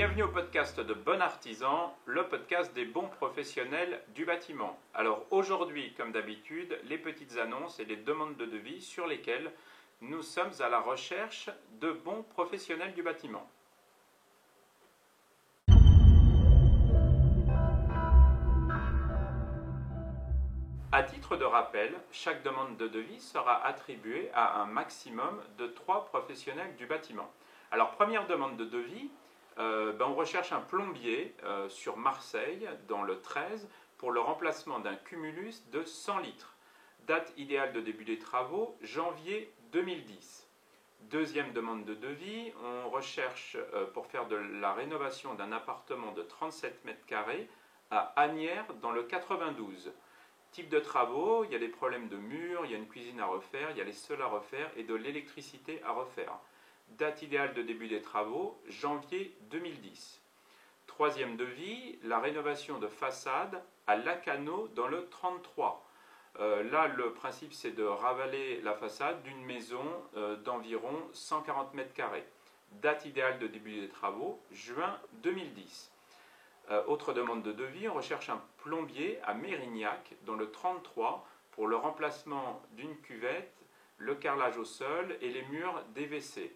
Bienvenue au podcast de Bon Artisan, le podcast des bons professionnels du bâtiment. Alors aujourd'hui, comme d'habitude, les petites annonces et les demandes de devis sur lesquelles nous sommes à la recherche de bons professionnels du bâtiment. À titre de rappel, chaque demande de devis sera attribuée à un maximum de 3 professionnels du bâtiment. Alors première demande de devis, on recherche un plombier sur Marseille, dans le 13, pour le remplacement d'un cumulus de 100 litres. Date idéale de début des travaux, janvier 2010. Deuxième demande de devis, on recherche pour faire de la rénovation d'un appartement de 37 mètres carrés à Asnières, dans le 92. Type de travaux, il y a des problèmes de murs, il y a une cuisine à refaire, il y a les sols à refaire et de l'électricité à refaire. Date idéale de début des travaux, janvier 2010. Troisième devis, la rénovation de façade à Lacano dans le 33. Là, le principe, c'est de ravaler la façade d'une maison d'environ 140 mètres carrés. Date idéale de début des travaux, juin 2010. Autre demande de devis, on recherche un plombier à Mérignac dans le 33 pour le remplacement d'une cuvette, le carrelage au sol et les murs DVC.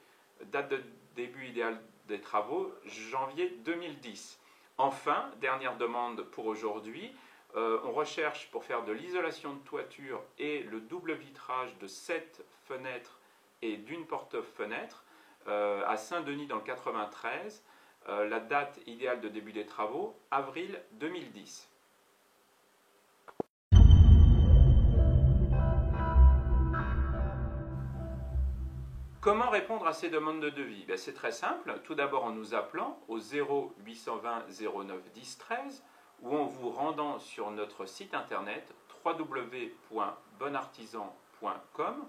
Date de début idéal des travaux, janvier 2010. Enfin, dernière demande pour aujourd'hui, on recherche pour faire de l'isolation de toiture et le double vitrage de 7 fenêtres et d'une porte-fenêtre à Saint-Denis dans le 93. La date idéale de début des travaux, avril 2010. Comment répondre à ces demandes de devis? C'est très simple. Tout d'abord en nous appelant au 0820 09 10 13 ou en vous rendant sur notre site internet www.bonartisan.com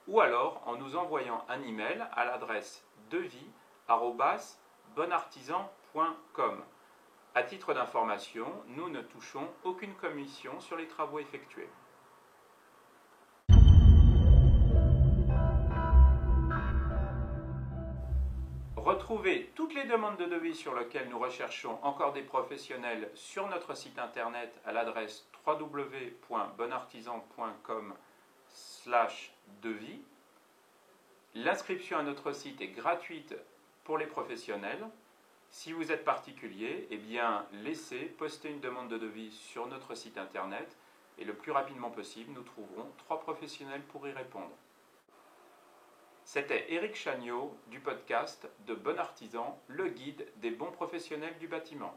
ou alors en nous envoyant un email à l'adresse devis@bonartisan.com. À titre d'information, nous ne touchons aucune commission sur les travaux effectués. Retrouvez toutes les demandes de devis sur lesquelles nous recherchons encore des professionnels sur notre site internet à l'adresse www.bonartisan.com/devis. L'inscription à notre site est gratuite pour les professionnels. Si vous êtes particulier, postez une demande de devis sur notre site internet et le plus rapidement possible, nous trouverons 3 professionnels pour y répondre. C'était Éric Chagnot du podcast de Bon Artisan, le guide des bons professionnels du bâtiment.